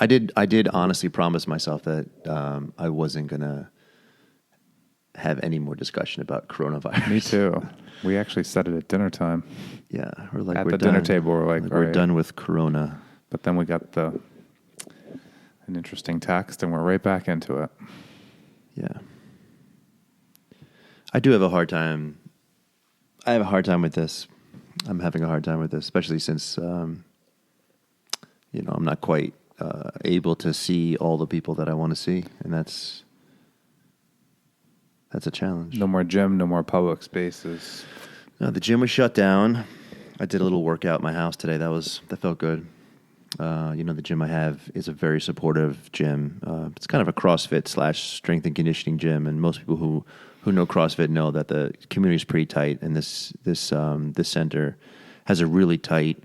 I did honestly promise myself that I wasn't gonna have any more discussion about coronavirus. Me too. We actually said it at dinner time. Yeah, we're like At we're the done. dinner table, we're like, we're right. done with Corona. But then we got an interesting text, and we're right back into it. Yeah, I do have a hard time. I have a hard time with this. I'm having a hard time with this, especially since I'm not quite able to see all the people that I want to see, and that's a challenge. No more gym, no more public spaces. No, the gym was shut down. I did a little workout at my house today. That felt good. The gym I have is a very supportive gym. It's kind of a CrossFit / strength and conditioning gym, and most people who know CrossFit know that the community is pretty tight, and this center has a really tight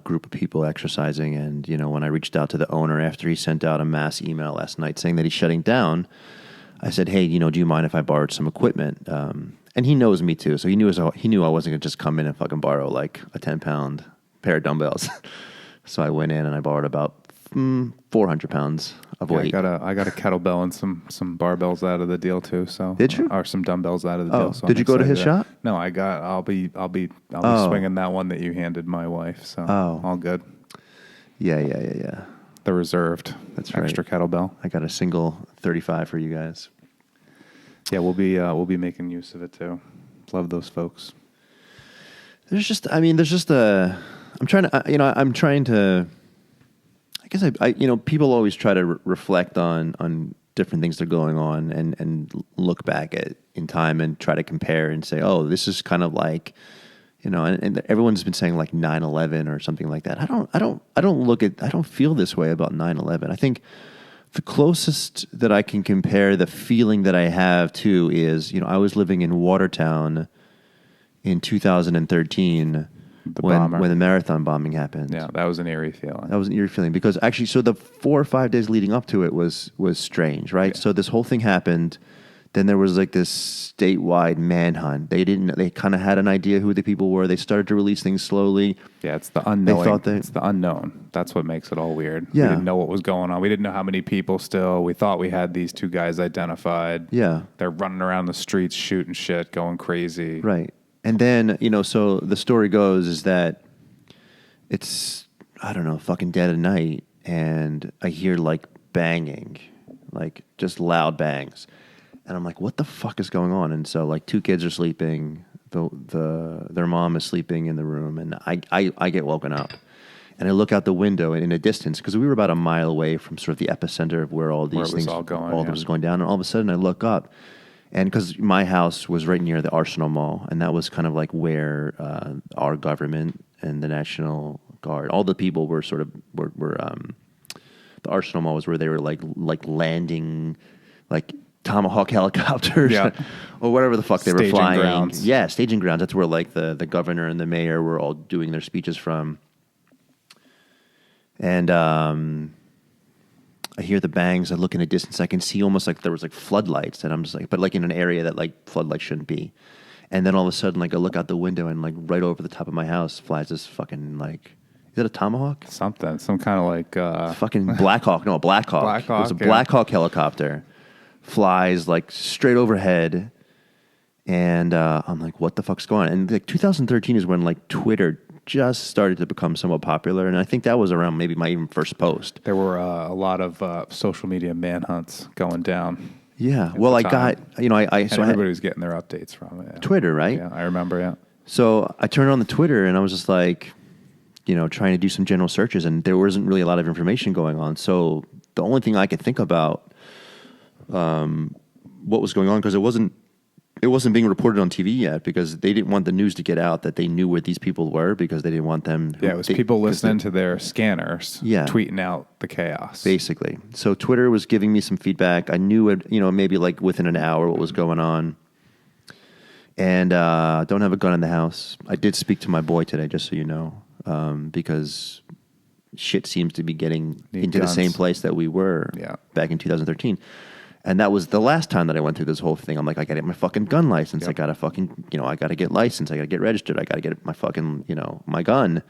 group of people exercising. And when I reached out to the owner after he sent out a mass email last night saying that he's shutting down, I said, "Hey, do you mind if I borrowed some equipment?" And he knows me too, so he knew I wasn't gonna just come in and fucking borrow like a 10-pound pair of dumbbells. So I went in and I borrowed about 400 pounds of weight. I got a kettlebell and some barbells out of the deal too. So did you? Or some dumbbells out of the deal. So did you go to his shop? No, I'll be swinging that one that you handed my wife. So all good. Yeah. The reserved. That's right. Extra kettlebell. I got a single 35 for you guys. Yeah, we'll be making use of it too. Love those folks. I'm trying to. I guess people always try to reflect on different things that are going on and look back in time and try to compare and say, oh, this is kind of like, and everyone's been saying like 9/11 or something like that. I don't feel this way about 9/11. I think the closest that I can compare the feeling that I have to is, I was living in Watertown in 2013 when the marathon bombing happened. Yeah, that was an eerie feeling. That was an eerie feeling because actually, so the 4 or 5 days leading up to it was strange, right? Yeah. So this whole thing happened. Then there was like this statewide manhunt. They kind of had an idea who the people were. They started to release things slowly. Yeah, it's the unknown. It's the unknown. That's what makes it all weird. Yeah. We didn't know what was going on. We didn't know how many people still. We thought we had these 2 guys identified. Yeah. They're running around the streets shooting shit, going crazy. Right. And then, so the story goes is that it's, I don't know, fucking dead at night, and I hear like banging, like just loud bangs. And I'm like, what the fuck is going on? And so like 2 kids are sleeping, their mom is sleeping in the room, and I get woken up. And I look out the window and in a distance, because we were about a mile away from sort of the epicenter of where all these things, all that was going down. And all of a sudden I look up, and because my house was right near the Arsenal Mall, and that was kind of like where our government and the National Guard, all the people were sort of the Arsenal Mall was where they were like landing, like Tomahawk helicopters, or whatever the fuck they were flying. Grounds. Yeah, staging grounds. That's where like the governor and the mayor were all doing their speeches from. And I hear the bangs. I look in a distance. I can see almost like there was like floodlights, and I'm just like, but like in an area that like floodlights shouldn't be. And then all of a sudden, like I look out the window, and like right over the top of my house flies this fucking like, is it a Tomahawk? Some kind of like fucking Blackhawk. No, a Blackhawk. Blackhawk. It was a Blackhawk helicopter. Flies like straight overhead, and I'm like, what the fuck's going on? And like 2013 is when like Twitter just started to become somewhat popular, and I think that was around maybe my even first post. There were a lot of social media manhunts going down. Yeah, well, I got so everybody was getting their updates from it. Yeah. Twitter, right? Yeah, I remember. Yeah. So I turned on the Twitter, and I was just like, trying to do some general searches, and there wasn't really a lot of information going on. So the only thing I could think about what was going on, because it wasn't being reported on TV yet, because they didn't want the news to get out that they knew where these people were, because they didn't want them. It was people listening to their scanners, tweeting out the chaos, basically. So Twitter was giving me some feedback. I knew it, maybe like within an hour what was going on. And don't have a gun in the house. I did speak to my boy today, just so you know, because shit seems to be getting into guns. The same place that we were back in 2013. And that was the last time that I went through this whole thing. I'm like, I got to get my fucking gun license. I got to fucking, I got to get licensed. I got to get registered. I got to get my fucking, my gun.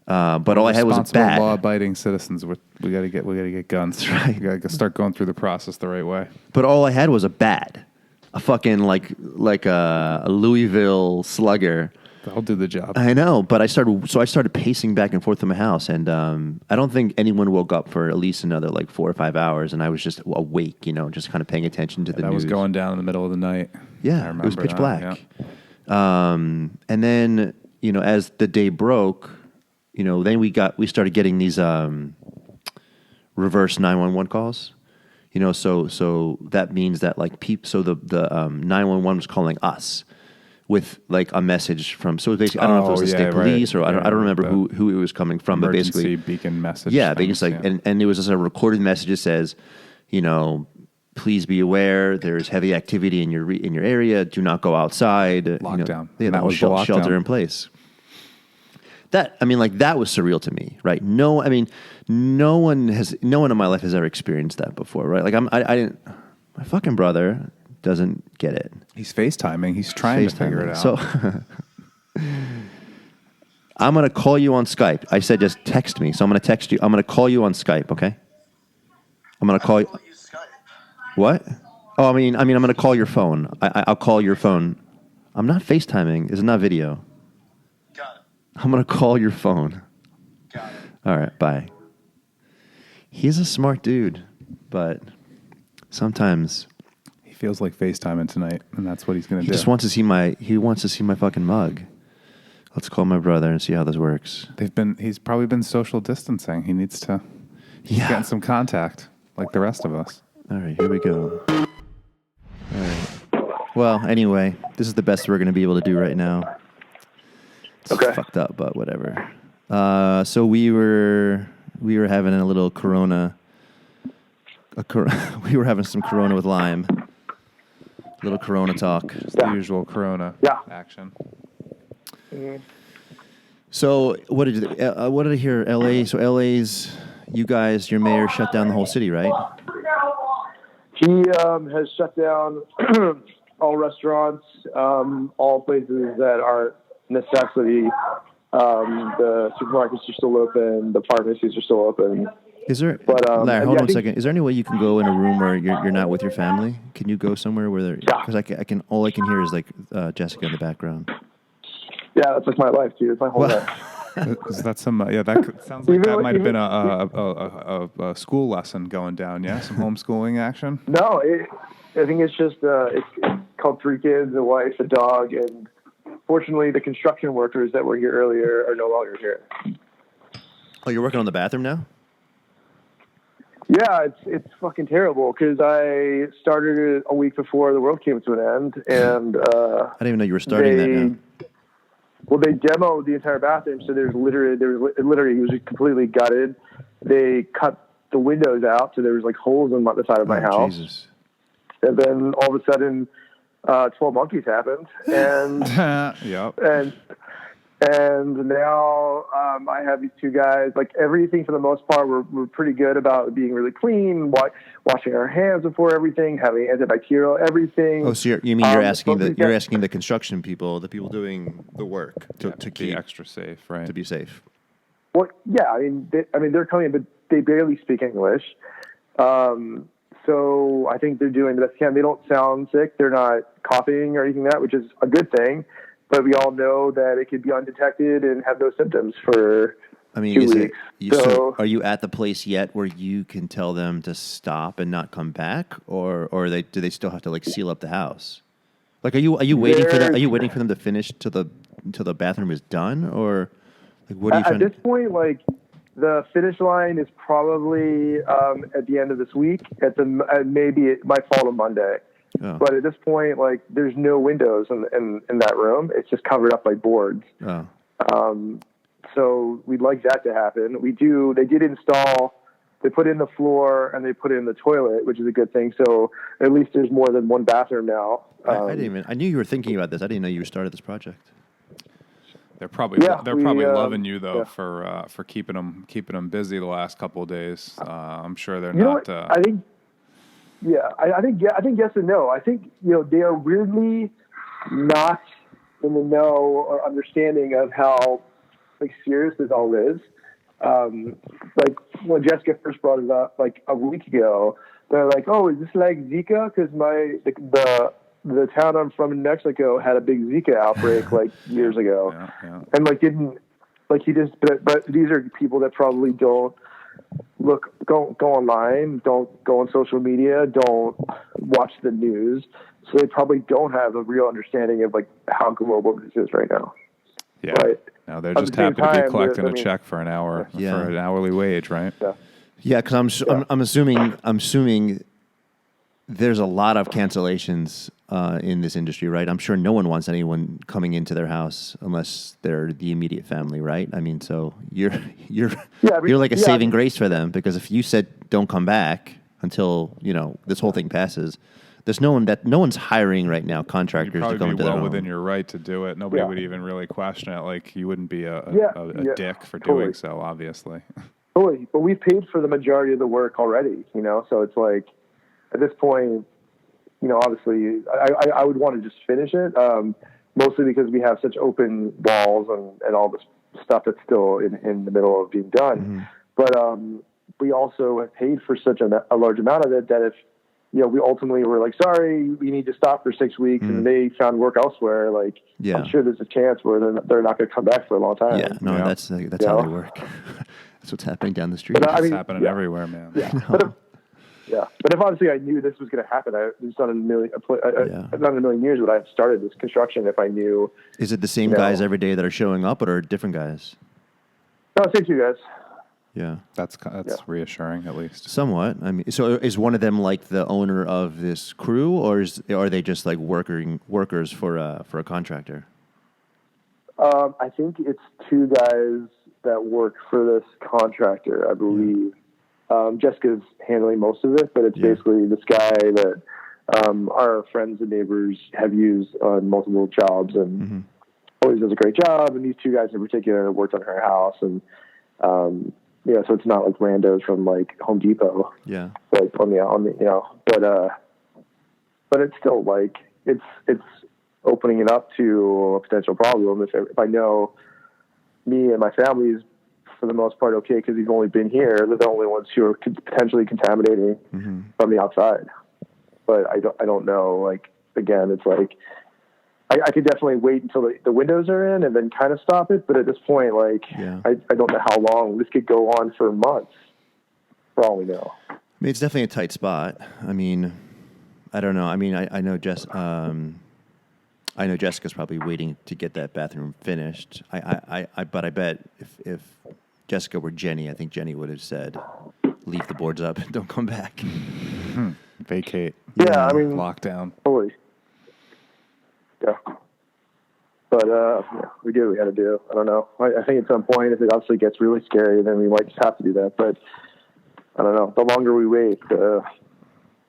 But all I had was a bat. Law-abiding citizens. We gotta get guns. That's right. We gotta start going through the process the right way. But all I had was a bat, a fucking like a Louisville Slugger. That'll do the job. I know, but I started pacing back and forth in my house, and I don't think anyone woke up for at least another like 4 or 5 hours, and I was just awake, just kind of paying attention to the news. That was going down in the middle of the night. Yeah, it was pitch black. Yeah. And then as the day broke, then we started getting these reverse 911 calls. So that means that like the 911 was calling us with like a message from. So basically, I don't know if it was the state police or I don't remember who it was coming from, but basically beacon message. Yeah, they just and it was just a recorded message that says, please be aware there's heavy activity in your area. Do not go outside. Lockdown. That was shelter in place. That was surreal to me, right? No one in my life has ever experienced that before, right? Like my fucking brother doesn't get it. He's FaceTiming. He's trying to figure it out. So I'm going to call you on Skype. I said just text me. So I'm going to text you. I'm going to call you on Skype, okay? I'm going to call you. What? Oh, I'm going to call your phone. I'll call your phone. I'm not FaceTiming. It's not video. Got it. I'm going to call your phone. Got it. All right, bye. He's a smart dude, but sometimes he feels like FaceTiming tonight, and that's what he's going to do. He wants to see my fucking mug. Let's call my brother and see how this works. He's probably been social distancing. He needs to get some contact like the rest of us. All right, here we go. All right. Well, anyway, this is the best we're going to be able to do right now. It's fucked up, but whatever. So we were having a little Corona. We were having some Corona with lime. A little Corona talk. Just the usual Corona action. Mm-hmm. So what did I hear? LA. So LA's, you guys, your mayor shut down the whole city, right? He has shut down all restaurants, all places that are necessity. The supermarkets are still open. The pharmacies are still open. Is there? But Larry, hold on a second. Is there any way you can go in a room where you're not with your family? Can you go somewhere where there? Because I can. All I can hear is like Jessica in the background. Yeah, that's like my life, dude. It's my whole life. Is that some? That sounds like that might have been a school lesson going down. Yeah, some homeschooling action. No, I think it's just it's called 3 kids, a wife, a dog, and fortunately, the construction workers that were here earlier are no longer here. Oh, you're working on the bathroom now? Yeah, it's fucking terrible because I started it a week before the world came to an end, and I didn't even know you were starting that now. Well, they demoed the entire bathroom, so it was completely gutted. They cut the windows out, so there was like holes in the side of my house. Jesus. And then all of a sudden, 12 Monkeys happened, and yep. and now I have these 2 guys. Like everything for the most part, we're pretty good about being really clean, washing our hands before everything, having antibacterial everything. Oh, so you're asking the construction people, the people doing the work, to keep extra safe, right? To be safe. Well, yeah, I mean they're coming, but they barely speak English. So I think they're doing the best they can. They don't sound sick. They're not coughing or anything like that, which is a good thing. But we all know that it could be undetected and have no symptoms for 2 weeks. So are you at the place yet where you can tell them to stop and not come back, or do they still have to like seal up the house? Like, are you waiting for them? Are you waiting for them to finish till the bathroom is done, or like what are you trying at this point? Like the finish line is probably at the end of this week. Maybe it might fall to Monday. Oh. But at this point, like, there's no windows in that room. It's just covered up by boards. Oh. So we'd like that to happen. They put in the floor and they put in the toilet, which is a good thing. So at least there's more than one bathroom now. I knew you were thinking about this. I didn't know you started this project. They're probably loving you though for keeping them busy the last couple of days. I'm sure they're not. I think. Yeah, I think yes and no. I think they are weirdly not in the know or understanding of how like serious this all is. Like when Jessica first brought it up like a week ago, they're like, "Oh, is this like Zika?" Because the town I'm from in Mexico had a big Zika outbreak like years ago, and like didn't like he just. But these are people that probably don't go online, don't go on social media, don't watch the news, so they probably don't have a real understanding of like how global this is right now. Yeah. Right. No, they're just happy to be collecting a check for an hour for an hourly wage, right? Yeah. Yeah, because I'm assuming there's a lot of cancellations in this industry, right? I'm sure no one wants anyone coming into their house unless they're the immediate family, right? I mean, so you're like a saving grace for them, because if you said don't come back until this whole thing passes, there's no one's hiring right now contractors to go into their home. Within your right to do it. Nobody would even really question it. Like you wouldn't be a dick for doing so, obviously. Totally, but we've paid for the majority of the work already, so it's like at this point, obviously I would want to just finish it, mostly because we have such open walls and all this stuff that's still in the middle of being done. Mm-hmm. But we also have paid for such a large amount of it that if we ultimately were like, sorry, we need to stop for 6 weeks, and they found work elsewhere. Like, I'm sure there's a chance where they're not going to come back for a long time. Yeah, no, that's how they work. That's what's happening down the street. It's happening everywhere, man. Yeah, but if obviously I knew this was going to happen, it's not in a million years would I have started this construction if I knew. Is it the same guys every day that are showing up, or different guys? No, same two guys. Yeah, that's reassuring, at least. Somewhat. I mean, so is one of them like the owner of this crew, or are they just like workers for a contractor? I think it's two guys that work for this contractor, I believe. Jessica's handling most of it, but it's basically this guy that our friends and neighbors have used on multiple jobs, and always does a great job. And these two guys in particular worked on her house, and so it's not like randos from like Home Depot. Yeah. Like but it's still like it's opening it up to a potential problem if I know me and my family's for the most part okay because he's only been here. They're the only ones who are potentially contaminating from the outside. But I don't know. Like again, it's like I could definitely wait until the windows are in and then kind of stop it. But at this point, like I don't know how long this could go on for months. For all we know. I mean, it's definitely a tight spot. I mean, I don't know. I mean, I know I know Jessica's probably waiting to get that bathroom finished. But I bet if Jessica were Jenny, I think Jenny would have said, "Leave the boards up, don't come back, vacate." Yeah, I mean, lockdown. Totally. Yeah, but we do what we got to do. I don't know. I think at some point, if it obviously gets really scary, then we might just have to do that. But I don't know. The longer we wait, and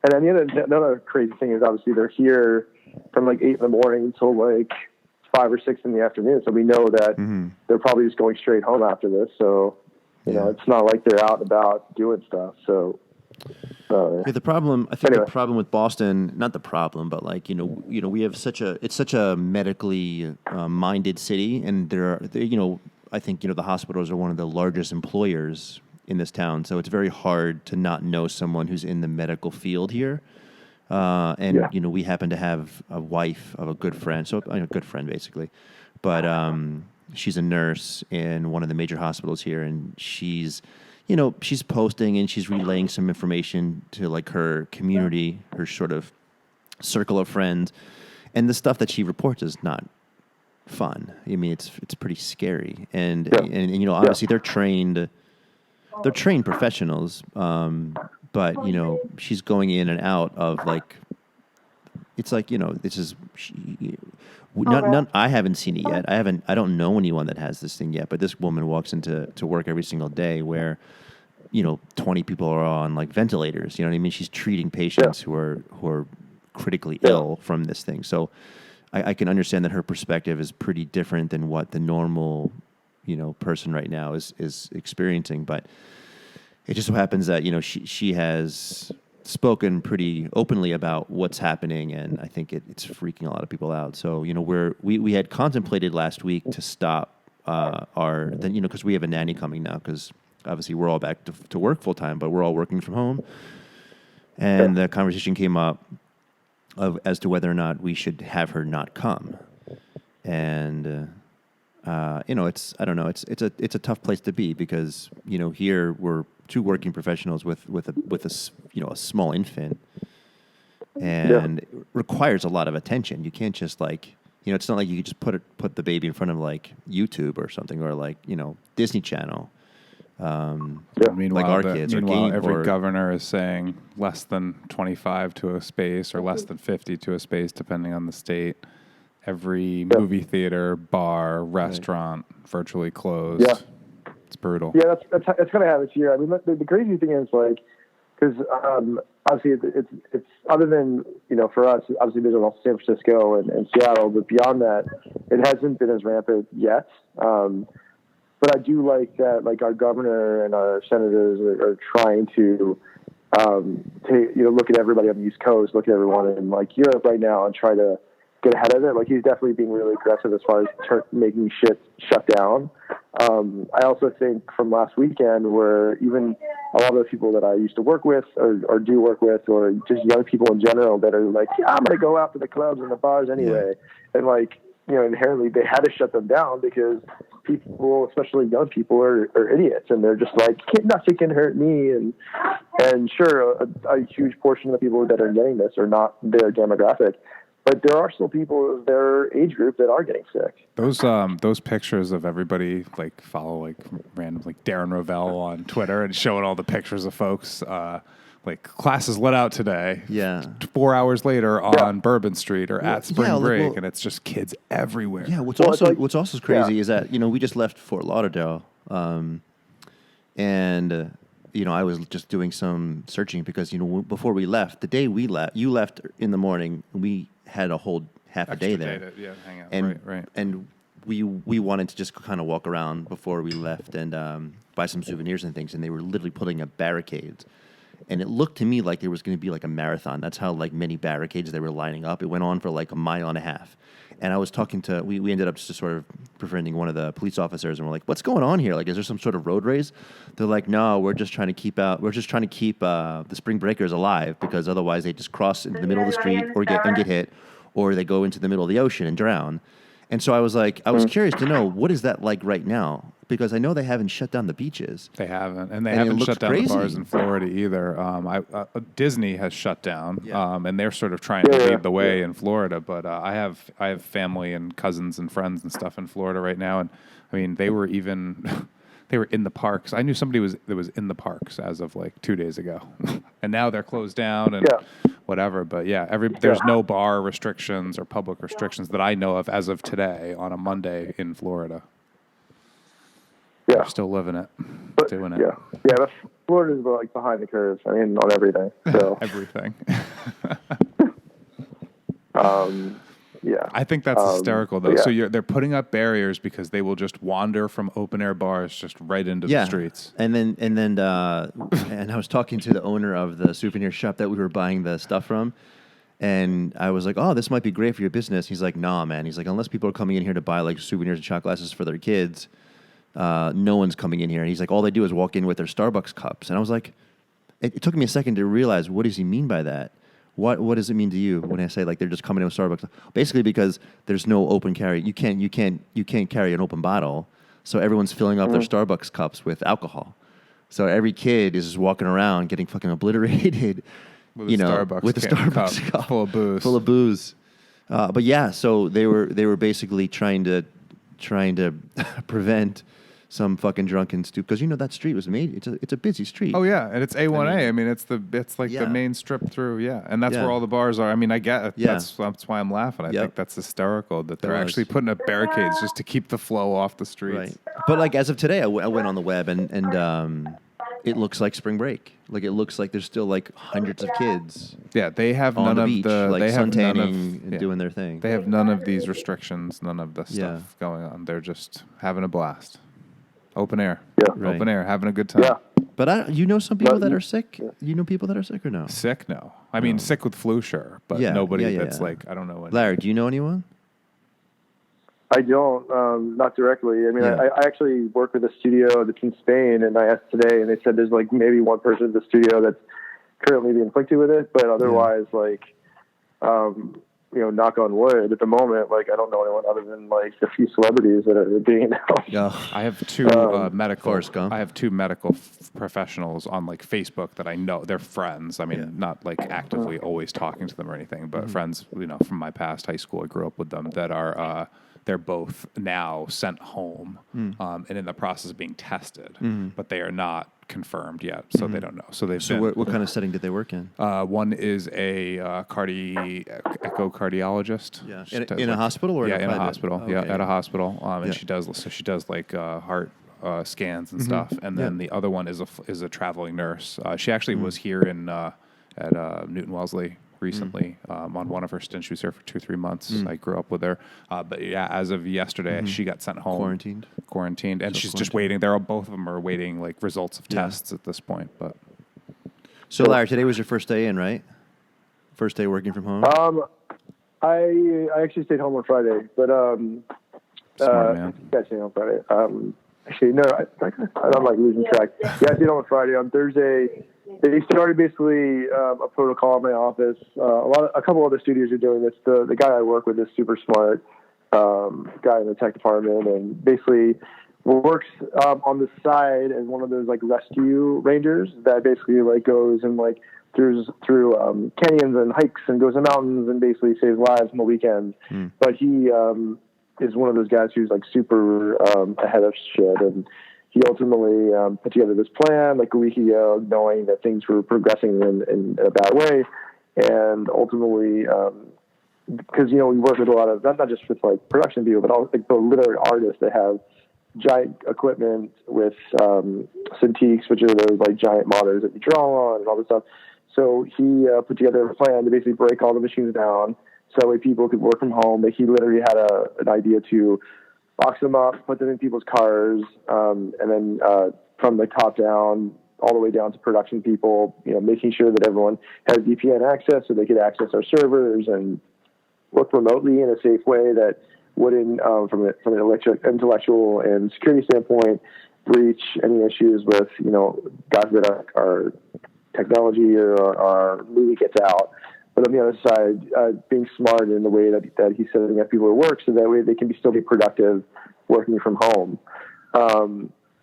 then another crazy thing is obviously they're here from like 8 a.m. until like 5 or 6 p.m. So we know that they're probably just going straight home after this. So you know, it's not like they're out and about doing stuff. So. The problem, I think, the problem with Boston, not the problem, but like we have it's such a medically minded city, and I think the hospitals are one of the largest employers in this town, so it's very hard to not know someone who's in the medical field here. We happen to have a wife of a good friend, so a good friend basically, but she's a nurse in one of the major hospitals here, and she's posting and she's relaying some information to like her community, her sort of circle of friends, and the stuff that she reports is not fun. I mean, it's pretty scary, and obviously they're trained professionals, but she's going in and out of like, it's like this is. I haven't seen it yet. I don't know anyone that has this thing yet. But this woman walks into work every single day where, 20 people are on like ventilators. You know what I mean? She's treating patients who are critically ill from this thing. So I can understand that her perspective is pretty different than what the normal, person right now is experiencing. But it just so happens that she has spoken pretty openly about what's happening, and I think it's freaking a lot of people out. So we had contemplated last week to stop are then because we have a nanny coming now because obviously we're all back to work full time, but we're all working from home, and the conversation came up as to whether or not we should have her not come, and it's I don't know, it's a tough place to be because here we're two working professionals with a small infant, and it requires a lot of attention. You can't just it's not like you could just put the baby in front of YouTube or something or Disney Channel. Meanwhile, our kids every governor is saying less than 25 to a space or less than 50 to a space, depending on the state. Every movie theater, bar, restaurant virtually closed. Yeah. It's brutal. Yeah, that's kind of how it's here. I mean, the crazy thing is because obviously it's other than for us, obviously there's also San Francisco and Seattle, but beyond that, it hasn't been as rampant yet. But I do like that, our governor and our senators are trying to look at everybody on the East Coast, look at everyone in Europe right now, and try to get ahead of it. He's definitely being really aggressive as far as making shit shut down. I also think from last weekend, where even a lot of the people that I used to work with or do work with, or just young people in general that are I'm going to go out to the clubs and the bars anyway. And inherently they had to shut them down because people, especially young people, are idiots. And they're just nothing can hurt me. And sure, a huge portion of the people that are getting this are not their demographic. But there are still people of their age group that are getting sick. Those pictures of everybody follow random Darren Rovell on Twitter and showing all the pictures of folks classes let out today. Yeah. 4 hours later on Bourbon Street or at spring break, and it's just kids everywhere. Yeah. What's also crazy is that we just left Fort Lauderdale, and I was just doing some searching because before we left, the day we left, you left in the morning, we had a whole half a day there. Hang out. And, right. And we wanted to just kind of walk around before we left and buy some souvenirs and things, and they were literally putting up barricades. And it looked to me like there was going to be a marathon. That's how many barricades they were lining up. It went on for a mile and a half. And I was talking to, we ended up just sort of befriending one of the police officers, and we're like, what's going on here? Is there some sort of road race? They're like, no, we're just trying to keep the spring breakers alive, because otherwise they just cross into the middle of the street or get hit, or they go into the middle of the ocean and drown. And so I was curious to know, what is that like right now? Because I know they haven't shut down the beaches. They haven't, and they haven't shut down the bars in Florida either. Disney has shut down, and they're sort of trying to lead the way in Florida. But I have family and cousins and friends and stuff in Florida right now, and I mean they were even they were in the parks. I knew somebody that was in the parks as of 2 days ago, and now they're closed down and whatever. But there's no bar restrictions or public restrictions that I know of as of today on a Monday in Florida. Yeah, they're still living it, doing it. Yeah. But Florida's behind the curve. I mean, on everything. So everything. Yeah. I think that's hysterical, though. So they're putting up barriers because they will just wander from open air bars just right into the streets. And I was talking to the owner of the souvenir shop that we were buying the stuff from, and I was like, "Oh, this might be great for your business." He's like, "Nah, man." He's like, "Unless people are coming in here to buy souvenirs and shot glasses for their kids, no one's coming in here." And he's like, all they do is walk in with their Starbucks cups. And I was like, it took me a second to realize, what does he mean by that? What does it mean to you when I say they're just coming in with Starbucks? Basically, because there's no open carry. You can't carry an open bottle. So everyone's filling up their Starbucks cups with alcohol. So every kid is just walking around getting fucking obliterated, with a Starbucks cup full of booze. Full of booze. But yeah, so they were basically trying to prevent some fucking drunken stoop, because that street was made. It's a busy street. Oh yeah, and it's A1A. I mean, it's the main strip through. Yeah, and that's where all the bars are. I mean, I get it. Yeah. That's why I'm laughing. I think that's hysterical that they're actually putting up barricades just to keep the flow off the streets. Right. But as of today, I went on the web and it looks like spring break. It looks like there's still hundreds of kids. Yeah, they have on none the of beach, the they have none of and doing their thing. They have none of these restrictions, none of the stuff going on. They're just having a blast. Open air. Yeah. Right. Open air, having a good time. Yeah. But some people that are sick? You know people that are sick or no? Sick? No. I mean, sick with flu, sure. But nobody that's I don't know. Larry, do you know anyone? I don't, not directly. I mean, Yeah. I actually work with a studio that's in Spain, and I asked today, and they said there's like maybe one person in the studio that's currently being inflicted with it, but otherwise, like, knock on wood, at the moment, like, I don't know anyone other than like the few celebrities that are being announced. Yeah. I have two medical professionals on like Facebook that I know. They're friends. I mean, not like actively always talking to them or anything, but friends, from my past high school. I grew up with them that are, they're both now sent home and in the process of being tested, but they are not confirmed yet, so they don't know. So what kind of setting did they work in? One is a echocardiologist. Yeah, in a hospital or in a hospital. Okay. Yeah, at a hospital. And she does like heart scans and stuff. And then the other one is a traveling nurse. She actually was here at Newton Wellesley recently on one of her stints. She was here for 2-3 months. I grew up with her. But yeah, as of yesterday, she got sent home. Quarantined. And she's just waiting. Both of them are waiting like results of tests at this point. But so Larry, today was your first day in, right? First day working from home? I actually stayed home on Friday, but smart man. I stayed home on Friday. Actually, no, I'm like losing track. Yeah, I stayed home on Friday. On Thursday, they started basically a protocol in my office. A couple other studios are doing this. The guy I work with is super smart, guy in the tech department, and basically works on the side as one of those like rescue rangers that basically like goes and like through canyons and hikes and goes to mountains and basically saves lives on the weekends. But he is one of those guys who's like super ahead of shit, and he ultimately put together this plan like a week ago, knowing that things were progressing in a bad way, and ultimately because we work with a lot of not just with like production people, but also like the literary artists that have giant equipment with Cintiqs, which are those like giant monitors that you draw on and all this stuff. So he put together a plan to basically break all the machines down so that way people could work from home. Like he literally had an idea to box them up, put them in people's cars, and then from the top down all the way down to production people, making sure that everyone has VPN access so they could access our servers and work remotely in a safe way that wouldn't, from an intellectual and security standpoint, breach any issues with, God forbid our technology or our movie gets out. But on the other side, being smart in the way that he's setting up people to work so that way they can still be productive working from home.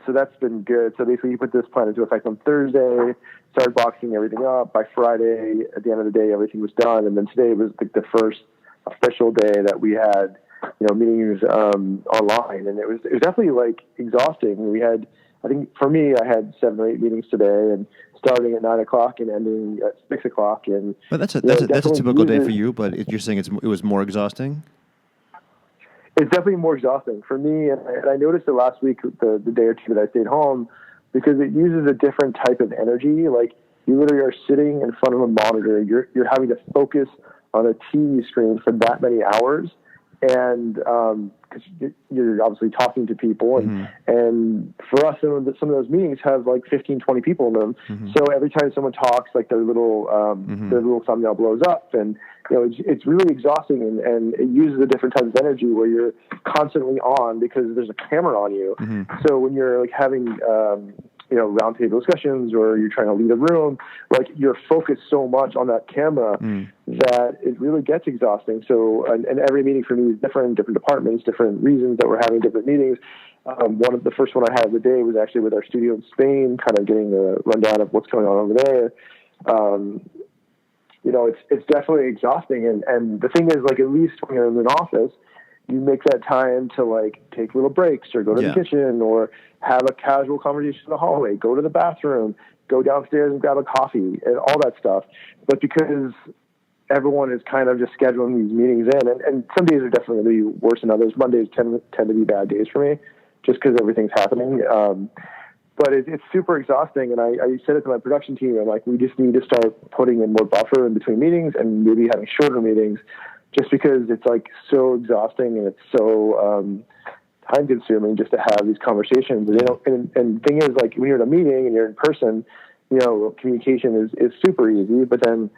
So that's been good. So basically he put this plan into effect on Thursday, started boxing everything up. By Friday, at the end of the day, everything was done. And then today was like the first official day that we had, meetings online. And it was definitely like exhausting. We had, I think for me, I had 7 or 8 meetings today, and starting at 9 o'clock and ending at 6 o'clock. And but that's a typical day for you. But you're saying it was more exhausting. It's definitely more exhausting for me, and I noticed it last week, the day or two that I stayed home, because it uses a different type of energy. Like you literally are sitting in front of a monitor, you're having to focus on a TV screen for that many hours, and because you're obviously talking to people, and for us, some of those meetings have like 15, 20 people in them. So every time someone talks, like their little thumbnail blows up, and it's really exhausting, and it uses a different type of energy where you're constantly on because there's a camera on you. So when you're like having roundtable discussions or you're trying to lead a room, like you're focused so much on that camera that it really gets exhausting. So, and every meeting for me is different departments, different reasons that we're having different meetings. The first one I had of the day was actually with our studio in Spain, kind of getting a rundown of what's going on over there. It's definitely exhausting. And the thing is, like, at least when you're in an office, you make that time to like take little breaks or go to the kitchen or have a casual conversation in the hallway, go to the bathroom, go downstairs and grab a coffee and all that stuff. But because everyone is kind of just scheduling these meetings in, and some days are definitely going to be worse than others. Mondays tend to be bad days for me just because everything's happening. But it's super exhausting. And I said it to my production team. I'm like, we just need to start putting in more buffer in between meetings and maybe having shorter meetings, just because it's like so exhausting and it's so time consuming just to have these conversations. And thing is, like, when you're in a meeting and you're in person, communication is super easy. But then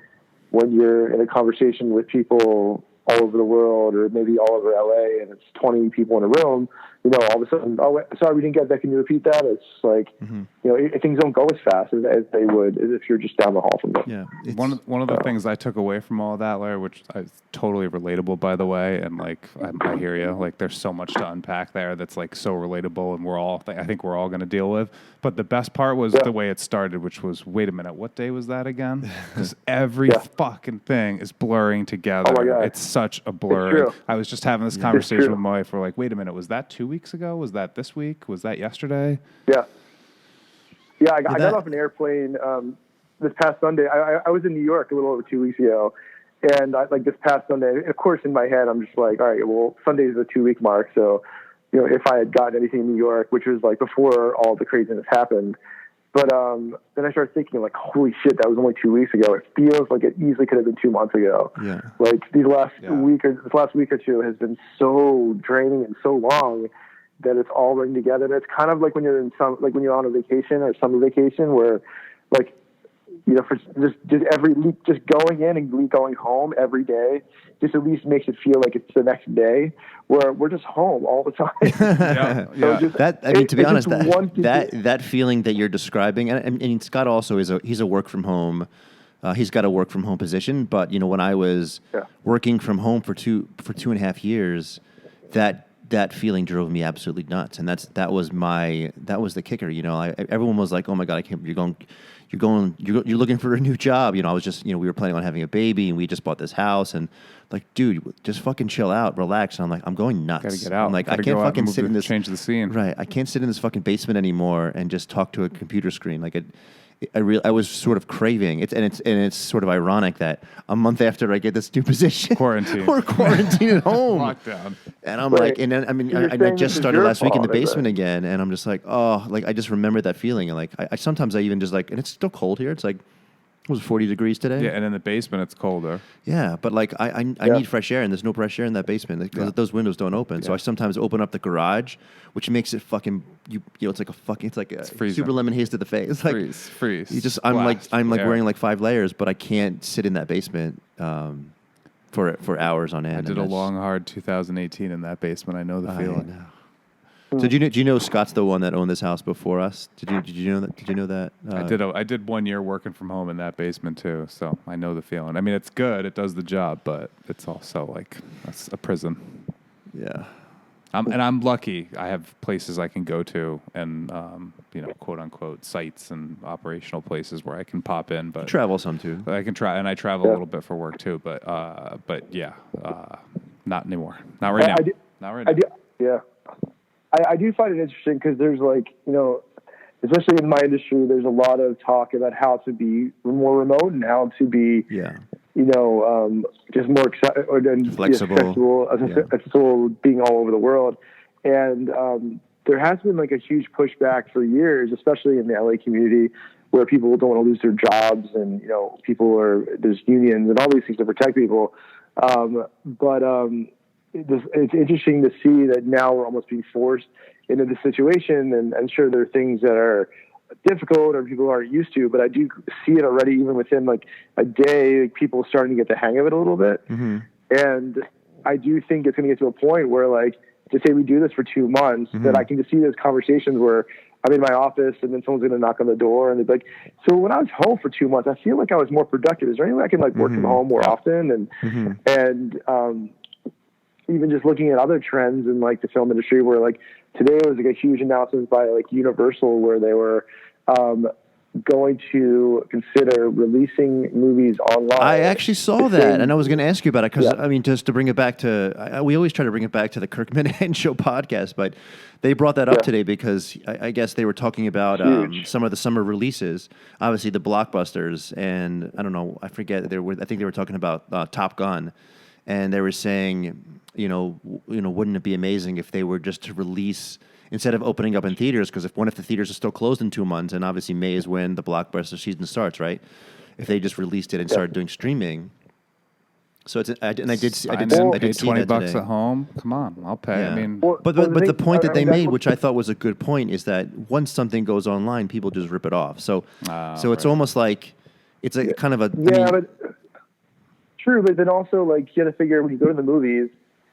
when you're in a conversation with people all over the world, or maybe all over LA, and it's 20 people in a room, you know, all of a sudden, oh, sorry, we didn't get that. Can you repeat that? It's like, you know, things don't go as fast as they would if you're just down the hall from them. Yeah. One of the things I took away from all of that, Larry, which is totally relatable, by the way, and like, I hear you, like there's so much to unpack there that's like so relatable, and I think we're all going to deal with. But the best part was the way it started, which was, wait a minute, what day was that again? Because every fucking thing is blurring together. Oh my God. It's such a blur. I was just having this conversation with my wife. We're like, wait a minute, was that 2 weeks ago? Was that this week? Was that yesterday? Yeah. Yeah, I got off an airplane this past Sunday. I was in New York a little over 2 weeks ago. And like this past Sunday, of course, in my head, I'm just like, all right, well, Sunday is the 2 week mark. So, you know, if I had gotten anything in New York, which was like before all the craziness happened. But then I started thinking, like, holy shit, that was only 2 weeks ago. It feels like it easily could have been 2 months ago. Yeah. Like this last week or two has been so draining and so long that it's all running together. And it's kind of like when you're when you're on a vacation or summer vacation, where, like, you know, for just going in and going home every day, just at least makes it feel like it's the next day, where we're just home all the time. To be honest, that feeling that you're describing, and Scott also he's a work from home. He's got a work from home position, but you know, when I was working from home for 2.5 years, that feeling drove me absolutely nuts, and that was the kicker. You know, everyone was like, "Oh my God, I can't! You're looking for a new job." You know, I was just, you know, we were planning on having a baby, and we just bought this house, and like, dude, just fucking chill out, relax. And I'm like, I'm going nuts. Gotta get out. I'm like, I can't fucking sit in this, change the scene. Right, I can't sit in this fucking basement anymore and just talk to a computer screen. Like I was sort of craving it, and it's sort of ironic that a month after I get this new position, we're quarantined at home, lockdown, and I'm like, and then I just started last week in the basement again, and I'm just like, oh, like I just remember that feeling, and like I sometimes I even just like, and it's still cold here. It's like, was it 40 degrees today? Yeah, and in the basement it's colder. Yeah, but like I need fresh air, and there's no fresh air in that basement because those windows don't open. Yeah. So I sometimes open up the garage, which makes it fucking it's like a super lemon haze to the face. Like, freeze. You just I'm like wearing like 5 layers, but I can't sit in that basement for hours on end. I did a long, hard 2018 in that basement. I know the feeling. Know. So do you know Scott's the one that owned this house before us? Did you know that? Did you know that? I did 1 year working from home in that basement too, so I know the feeling. I mean, it's good, it does the job, but it's also like a prison. Yeah. I'm lucky. I have places I can go to, and quote unquote sites and operational places where I can pop in. But you travel some too. But I can try, and I travel a little bit for work too. But not anymore. Not right now. Not right now. Yeah. I do find it interesting because there's like, you know, especially in my industry, there's a lot of talk about how to be more remote and how to be, you know, just more flexible, accessible, being all over the world. And there has been like a huge pushback for years, especially in the LA community, where people don't want to lose their jobs, and, you know, there's unions and all these things to protect people. It's interesting to see that now we're almost being forced into this situation, and sure, there are things that are difficult or people aren't used to, but I do see it already, even within like a day, like, people starting to get the hang of it a little bit. Mm-hmm. And I do think it's going to get to a point where, like, to say we do this for 2 months, that I can just see those conversations where I'm in my office and then someone's going to knock on the door and they're like, so when I was home for 2 months, I feel like I was more productive. Is there any way I can like work from home more often? And even just looking at other trends in like the film industry, where like today was like a huge announcement by like Universal, where they were going to consider releasing movies online. I actually saw that, and I was going to ask you about it because I mean, just to bring it back to, we always try to bring it back to the Kirkman and Show podcast, but they brought that up today because I guess they were talking about some of the summer releases, obviously the blockbusters, and I don't know, I forget. I think they were talking about Top Gun. And they were saying, you know, wouldn't it be amazing if they were just to release, instead of opening up in theaters? Because if the theaters are still closed in 2 months, and obviously May is when the blockbuster season starts, right? If they just released it and started doing streaming, so I did see $20 at home. Come on, I'll pay. Yeah. I mean, but the point that they made, which I thought was a good point, is that once something goes online, people just rip it off. So it's almost like it's a kind of a. true, but then also like you got to figure when you go to the movies,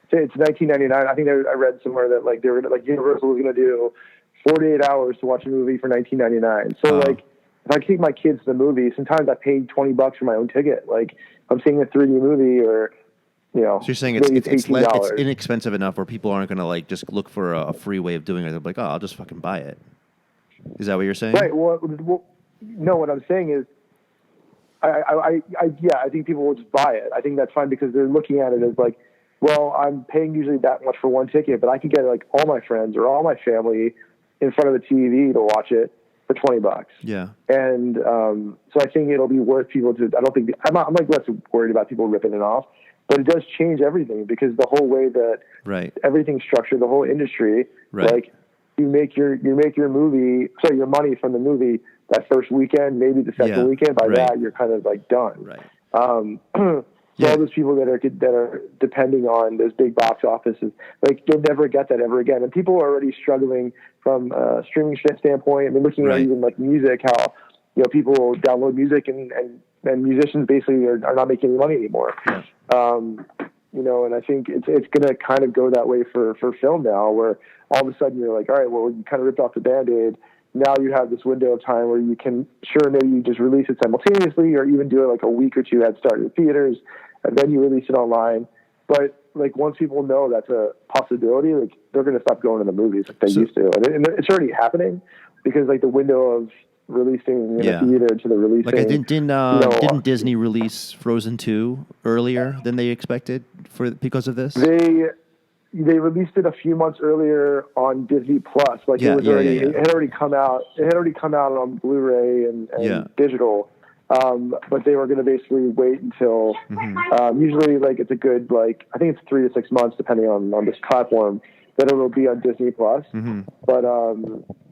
say it's 1999. I think I read somewhere that like they were like Universal was going to do 48 hours to watch a movie for 1999. So like if I take my kids to the movie, sometimes I paid $20 for my own ticket. Like I'm seeing a 3D movie or. So you're saying it's inexpensive enough where people aren't going to like just look for a free way of doing it. They're like, oh, I'll just fucking buy it. Is that what you're saying? Right. Well, no. What I'm saying is, I think people will just buy it. I think that's fine because they're looking at it as like, well, I'm paying usually that much for one ticket, but I can get like all my friends or all my family in front of the TV to watch it for $20. Yeah. And so I think it'll be worth people to. I don't think I'm like less worried about people ripping it off. But it does change everything because the whole way that everything's structured, the whole industry, like you make your movie, your money from the movie that first weekend, maybe the second weekend. By that, you're kind of like done. Right. All those people that are depending on those big box offices, like you'll never get that ever again. And people are already struggling from a streaming standpoint. I mean, looking at even like music, how people download music and musicians basically are not making any money anymore. Yeah. And I think it's going to kind of go that way for film now, where all of a sudden you're like, all right, well, you kind of ripped off the Band-Aid. Now you have this window of time where you can, maybe you just release it simultaneously or even do it like a week or two head start in theaters, and then you release it online. But like once people know that's a possibility, like they're going to stop going to the movies like they used to. And it's already happening because like the window of releasing in a theater to the releasing. Like didn't Disney release Frozen 2 earlier than they expected because of this? They released it a few months earlier on Disney Plus. Like it had already come out. It had already come out on Blu-ray and digital. But they were going to basically wait until usually like it's a good I think it's 3 to 6 months depending on this platform that it will be on Disney Plus. But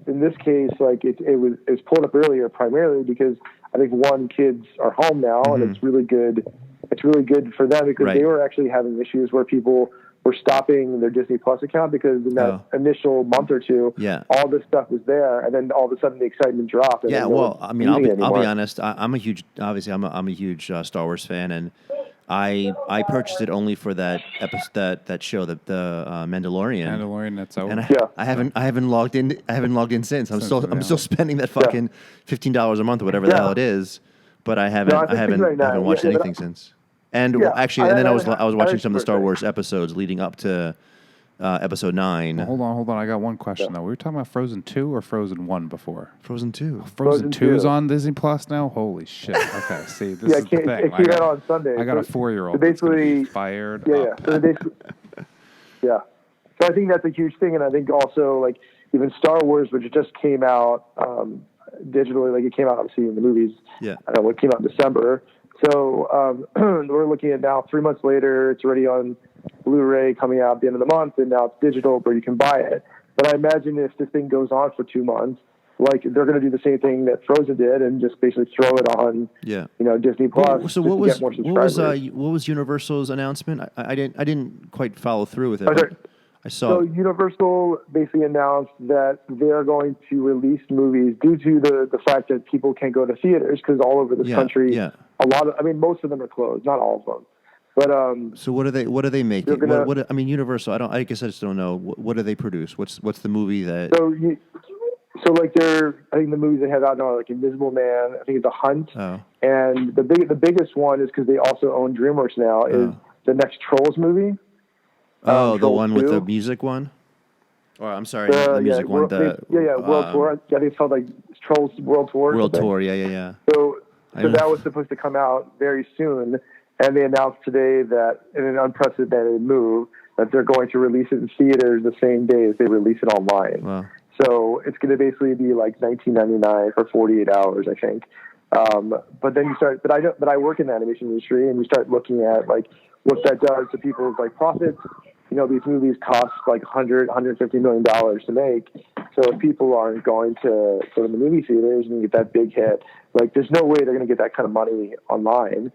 in this case, like it was pulled up earlier primarily because I think kids are home now and it's really good. It's really good for them because they were actually having issues where people were stopping their Disney Plus account because in that initial month or two, all this stuff was there, and then all of a sudden the excitement dropped. And I mean, I'll be honest. I'm a huge Star Wars fan, and I purchased it only for that episode, that show, the Mandalorian. Mandalorian, that's over. And I haven't logged in. I haven't logged in since. I'm still spending that fucking $15 a month or whatever the hell it is. But I haven't watched anything since. And then I was watching some of the Star Wars episodes leading up to episode 9. Well, hold on. I got one question though. We were talking about Frozen 2 or Frozen 1 before? Frozen 2. Frozen 2 is on Disney Plus now. Holy shit! Okay, see, this is the thing. It came out on Sunday. I got a 4-year-old. So basically, fired. Up. So I think that's a huge thing, and I think also like even Star Wars, which just came out digitally, like it came out obviously in the movies. Yeah. I don't know, it came out in December. So we're looking at now 3 months later, it's already on Blu-ray coming out at the end of the month, and now it's digital where you can buy it. But I imagine if this thing goes on for 2 months, like they're going to do the same thing that Frozen did and just basically throw it on, Disney Plus. So what was Universal's announcement? I didn't quite follow through with it. So Universal basically announced that they're going to release movies due to the fact that people can't go to theaters because all over this country, most of them are closed, not all of them. But so what do they make? Universal. I guess I just don't know. What do they produce? What's the movie that? So like I think the movies they have out now are like Invisible Man. I think it's The Hunt. Oh. And the biggest one is because they also own DreamWorks now is the next Trolls movie. The one with the music one? Or I'm sorry, the music one. World Tour. I think it's called like Trolls World Tour. World Tour, yeah. So that was supposed to come out very soon, and they announced today that in an unprecedented move that they're going to release it in theaters the same day as they release it online. Wow. So it's going to basically be like $19.99 for 48 hours, I think. But then you start. But I work in the animation industry, and you start looking at like what that does to people's like profits. These movies cost like $150 million to make. So if people aren't going to go to the movie theaters and get that big hit, like there's no way they're going to get that kind of money online.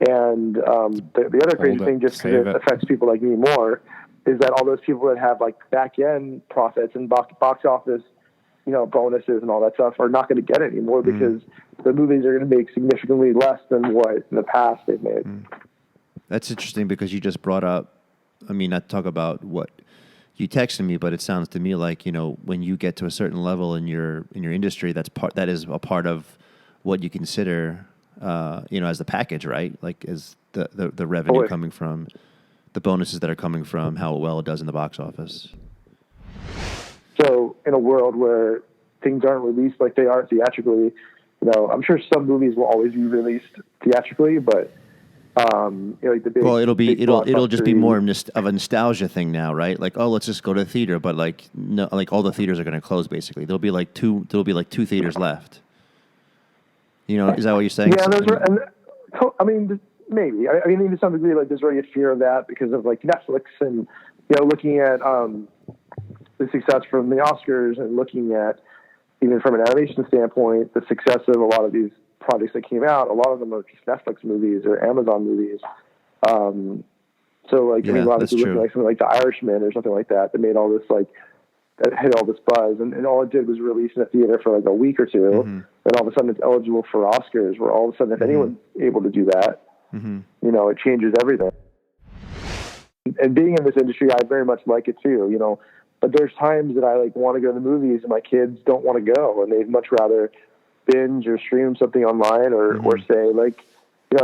And the other crazy thing, just because it affects people like me more, is that all those people that have like back end profits and box office, bonuses and all that stuff are not going to get it anymore because the movies are going to make significantly less than what in the past they've made. That's interesting because you just brought up, I mean, not to talk about what you texted me, but it sounds to me like, when you get to a certain level in your industry, that is a part of what you consider, as the package, right? Like as the revenue coming from, the bonuses that are coming from how well it does in the box office. So in a world where things aren't released like they are theatrically, I'm sure some movies will always be released theatrically, but like the big. Well, it'll just be more of a nostalgia thing now, right? Like, oh, let's just go to the theater, but like no, like all the theaters are going to close basically. There'll be like two theaters left. Is that what you're saying? Yeah, I mean, maybe. I mean, to some degree, like there's already a fear of that because of like Netflix and looking at the success from the Oscars and looking at even from an animation standpoint, the success of a lot of these projects that came out, a lot of them are just Netflix movies or Amazon movies. So like, I mean, obviously looking like something like The Irishman or something like that made all this that had all this buzz, and all it did was release in a theater for like a week or two, and all of a sudden it's eligible for Oscars, where all of a sudden if anyone's able to do that, it changes everything. And being in this industry, I very much like it too, but there's times that I like want to go to the movies and my kids don't want to go, and they'd much rather binge or stream something online or say like,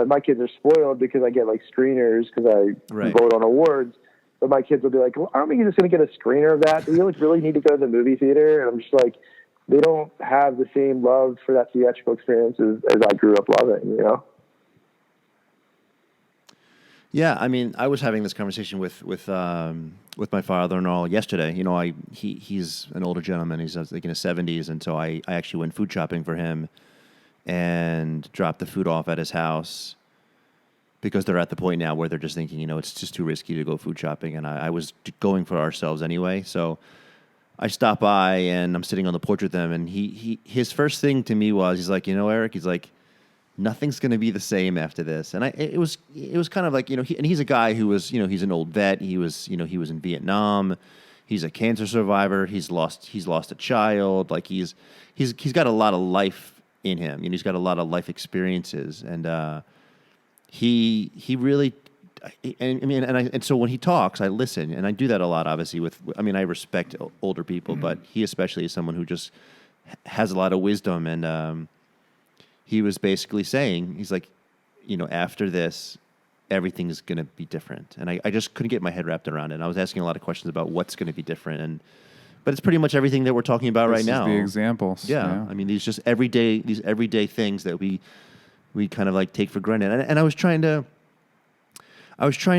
my kids are spoiled because I get like screeners because I vote on awards, but my kids will be like, well, aren't we just going to get a screener of that? Do we really need to go to the movie theater? And I'm just like, they don't have the same love for that theatrical experience as I grew up loving, Yeah, I mean, I was having this conversation with my father-in-law yesterday. He's an older gentleman. He's like in his 70s, and so I actually went food shopping for him and dropped the food off at his house because they're at the point now where they're just thinking, it's just too risky to go food shopping, and I was going for ourselves anyway. So I stopped by, and I'm sitting on the porch with them, and his first thing to me was, he's like, Eric, he's like, nothing's going to be the same after this. And it was kind of like, and he's a guy who was, he's an old vet. He was in Vietnam. He's a cancer survivor. He's lost a child. Like he's got a lot of life in him. He's got a lot of life experiences. And he really, and so when he talks, I listen, and I do that a lot, obviously I respect older people, but he especially is someone who just has a lot of wisdom. And, he was basically saying, he's like, after this, everything's going to be different. And I just couldn't get my head wrapped around it. And I was asking a lot of questions about what's going to be different. But it's pretty much everything that we're talking about right now. The examples. Yeah. I mean, these everyday things that we kind of like take for granted. And I was trying to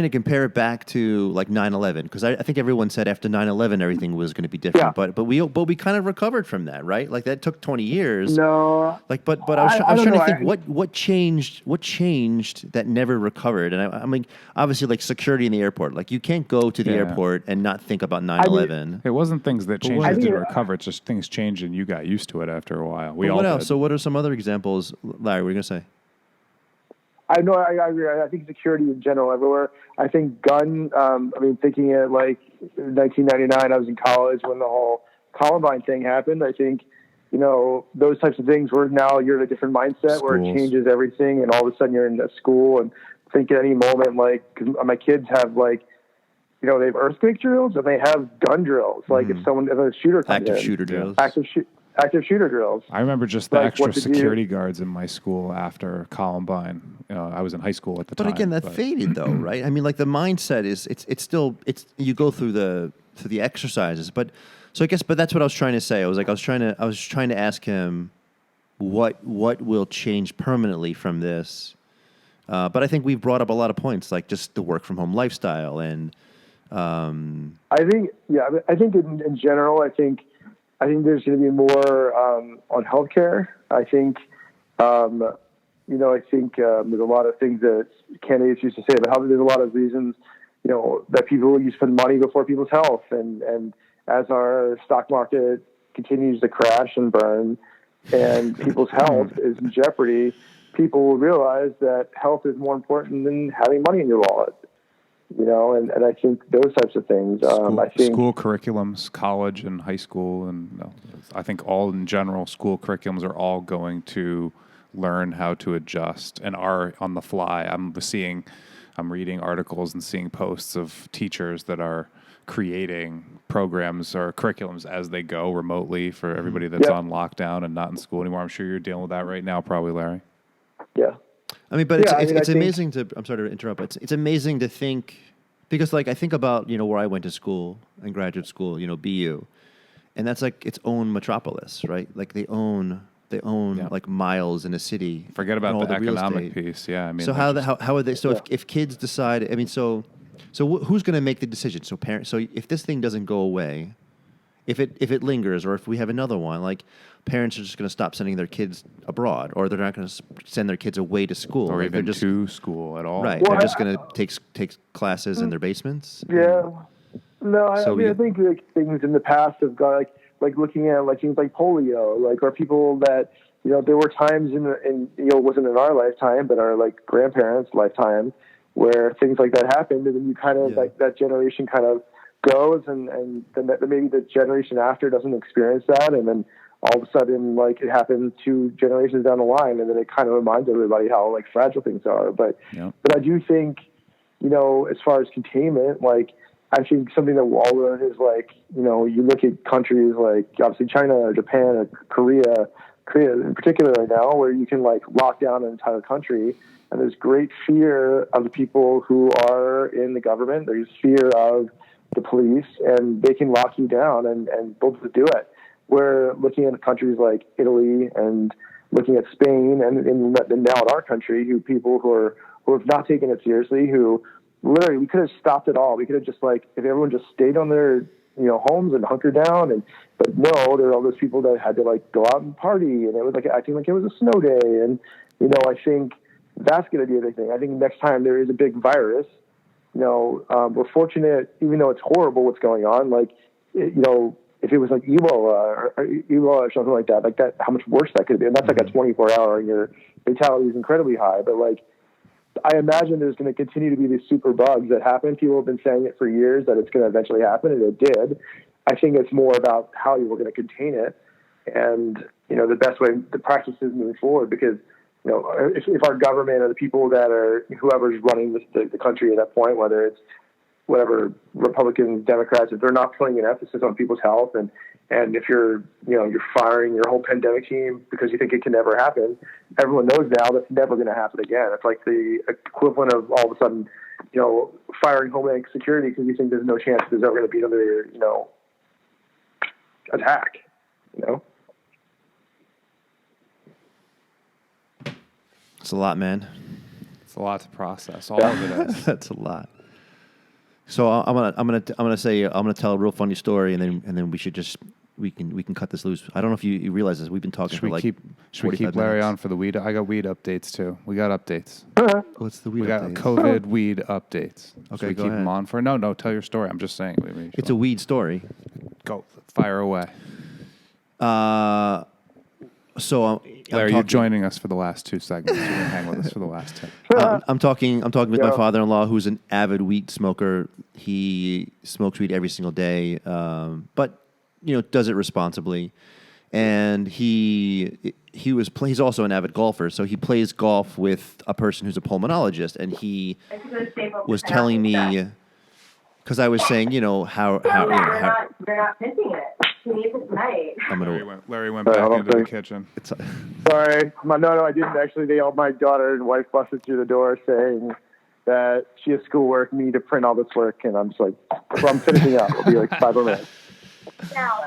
compare it back to like 9/11, because I think everyone said after 9/11 everything was going to be different. Yeah. But we kind of recovered from that, right? Like that took 20 years. No. Like but I was trying to think what changed that never recovered. And I mean, obviously like security in the airport. Like you can't go to the airport and not think about 9/11. It wasn't things that changed that didn't recover. It's just things changed and you got used to it after a while. What else? So what are some other examples, Larry? What are you going to say? I know. I agree. I think security in general everywhere. I think thinking at like 1999, I was in college when the whole Columbine thing happened. I think, those types of things where now you're in a different mindset where it changes everything, and all of a sudden you're in a school and think at any moment, like, 'cause my kids have like, they have earthquake drills and they have gun drills. Like if a shooter comes active shooter drills. Active shooter drills. I remember just the extra security guards in my school after Columbine. I was in high school at the time. But again, that faded though, right? I mean, like the mindset is it's still you go through the exercises, but that's what I was trying to say. I was trying to ask him what will change permanently from this. But I think we've brought up a lot of points, like just the work from home lifestyle and. I think in general, I think there's going to be more on healthcare. I think, there's a lot of things that candidates used to say about how there's a lot of reasons, that people use to put money before people's health. And as our stock market continues to crash and burn and people's health is in jeopardy, people will realize that health is more important than having money in your wallet. And I think those types of things. School curriculums, college and high school, and I think all in general, school curriculums are all going to learn how to adjust and are on the fly. I'm seeing I'm reading articles and seeing posts of teachers that are creating programs or curriculums as they go remotely for everybody that's on lockdown and not in school anymore. I'm sure you're dealing with that right now, probably, Larry. Yeah. I mean, but it's amazing to, I'm sorry to interrupt, but it's amazing to think, because like I think about, where I went to school and graduate school, BU, and that's like its own metropolis, right? Like they own like miles in a city. Forget about the economic piece. Yeah. I mean, so how are they, so if kids decide, I mean, so who's going to make the decision? So parents, so if this thing doesn't go away, if it lingers, or if we have another one, like parents are just going to stop sending their kids abroad, or they're not going to send their kids away to school, or like even to school at all. Right, they're just going to take classes in their basements. Yeah, no, I think like things in the past have got like looking at like things like polio, like or people that there were times in it wasn't in our lifetime, but our like grandparents' lifetime, where things like that happened, and then you kind of like that generation kind of goes, and then maybe the generation after doesn't experience that, and then all of a sudden like it happens 2 generations down the line, and then it kind of reminds everybody how like fragile things are. But I do think as far as containment, like I think something that we'll all learn is like you look at countries like obviously China or Japan or Korea in particular right now, where you can like lock down an entire country. And there's great fear of the people who are in the government. There's fear of the police, and they can lock you down and they'll just do it. We're looking at countries like Italy and looking at Spain and now in our country, people who have not taken it seriously, who literally we could have stopped it all. We could have just like, if everyone just stayed on their homes and hunkered down, but no, there are all those people that had to like go out and party, and it was like acting like it was a snow day. And I think that's going to be a big thing. I think next time there is a big virus, we're fortunate, even though it's horrible what's going on, like, if it was like Ebola or something like that, how much worse that could be. And that's like a 24-hour, and your fatality is incredibly high. But like, I imagine there's going to continue to be these super bugs that happen. People have been saying it for years that it's going to eventually happen, and it did. I think it's more about how you were going to contain it, and, the best way, the practices moving forward, because if our government or the people that are, whoever's running the country at that point, whether it's whatever, Republicans, Democrats, if they're not putting an emphasis on people's health, and if you're firing your whole pandemic team because you think it can never happen, everyone knows now that's never going to happen again. It's like the equivalent of all of a sudden, firing Homeland Security because you think there's no chance there's ever going to be another, attack, It's a lot, man. It's a lot to process. All of it is. That's a lot. So I'm gonna tell a real funny story, and then we can cut this loose. I don't know if you realize this. We've been talking for like. Should we keep Larry on for the weed? I got weed updates too. We got updates. What's the weed? We got updates? COVID weed updates. Okay, so we keep ahead. him on for no. Tell your story. I'm just saying. It's a weed story. Go fire away. So Larry, you're joining us for the last 2 segments. You're gonna hang with us for the last 10. I'm talking with my father-in-law, who's an avid weed smoker. He smokes weed every single day, but does it responsibly. And he's also an avid golfer, so he plays golf with a person who's a pulmonologist, and he was telling me, because I was saying, how they're not missing it. Tonight. Larry went back into the kitchen. Sorry. No, I didn't actually. My daughter and wife busted through the door saying that she has schoolwork, me to print all this work, and I'm just like, well, I'm finishing up. It'll be like 5 more minutes.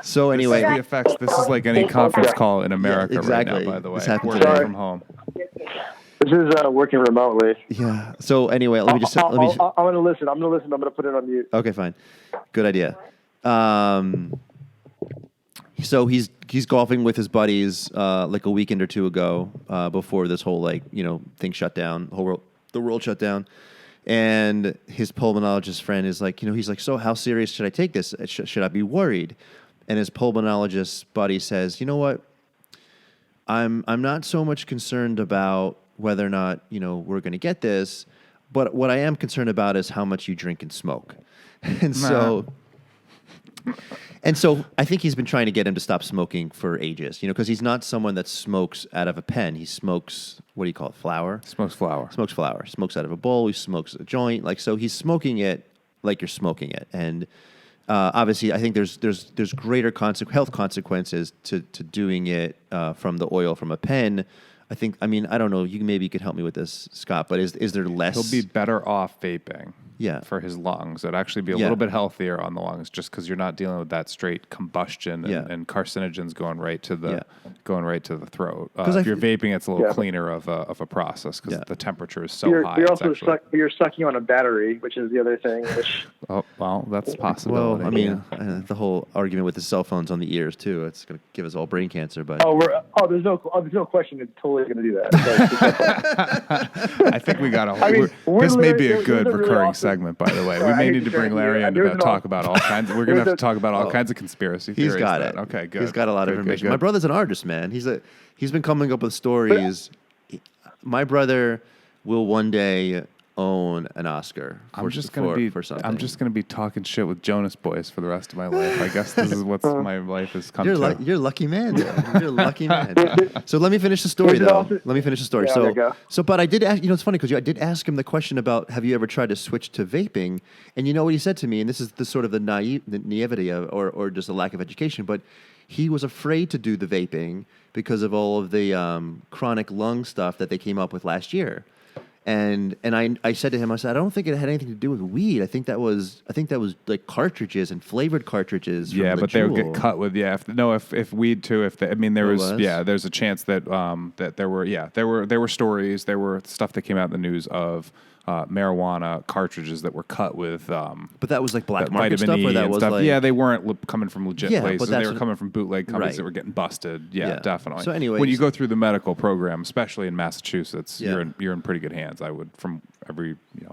So anyway, this is like any conference call in America exactly. right now, by the way. This happened Working today. from home. This is working remotely. Yeah. So anyway, let me just. I'm going to listen. I'm going to put it on mute. Okay, fine. Good idea. So he's golfing with his buddies like a weekend or two ago before this whole thing shut down, the world shut down, and his pulmonologist friend is like, he's like, so how serious should I take this? Should I be worried? And his pulmonologist buddy says, you know what? I'm not so much concerned about whether or not we're going to get this, but what I am concerned about is how much you drink and smoke, and so. And so I think he's been trying to get him to stop smoking for ages, because he's not someone that smokes out of a pen. He smokes, what do you call it, flower? Smokes flower. Smokes flower. Smokes out of a bowl. He smokes a joint. So he's smoking it like you're smoking it. And obviously, I think there's greater health consequences to doing it from the oil from a pen. I don't know. Maybe you could help me with this, Scott. But is there less? He'll be better off vaping. Yeah. For his lungs, it'd actually be a little bit healthier on the lungs, just because you're not dealing with that straight combustion and carcinogens going right to the throat. If you're vaping, it's a little cleaner of a process because the temperature is so high. You're sucking on a battery, which is the other thing. Oh well, that's a possibility. Well, the whole argument with the cell phones on the ears too. It's going to give us all brain cancer. But there's no question. It's totally going to do that. I think we got this may be a good recurring segment, by the way. We may need to bring Larry in to talk about all kinds. We're going to have to talk about all kinds of conspiracy theories. He's got it. Okay, good. He's got a lot of information. Good. My brother's an artist, man. He's been coming up with stories. My brother will one day own an Oscar for something. I'm just going to be talking shit with Jonas Boys for the rest of my life. I guess this is what my life has come to. You're a lucky man. You're a lucky man. So let me finish the story, though. Let me finish the story. Yeah, but I did ask, it's funny because I did ask him the question about, have you ever tried to switch to vaping? And you know what he said to me, and this is the sort of the naivety of, or just a lack of education, but he was afraid to do the vaping because of all of the chronic lung stuff that they came up with last year. And I said to him, I said, I don't think it had anything to do with weed. I think that was like cartridges and flavored cartridges. Yeah, but they would get cut with if weed too. There's a chance that that there were stories, there were stuff that came out in the news of marijuana cartridges that were cut with. But that was like black market stuff, or that was stuff. like they weren't coming from legit places. They were coming from bootleg companies that were getting busted. Yeah, definitely. So anyway, when you go through the medical program, especially in Massachusetts, you're in pretty good hands. I would, from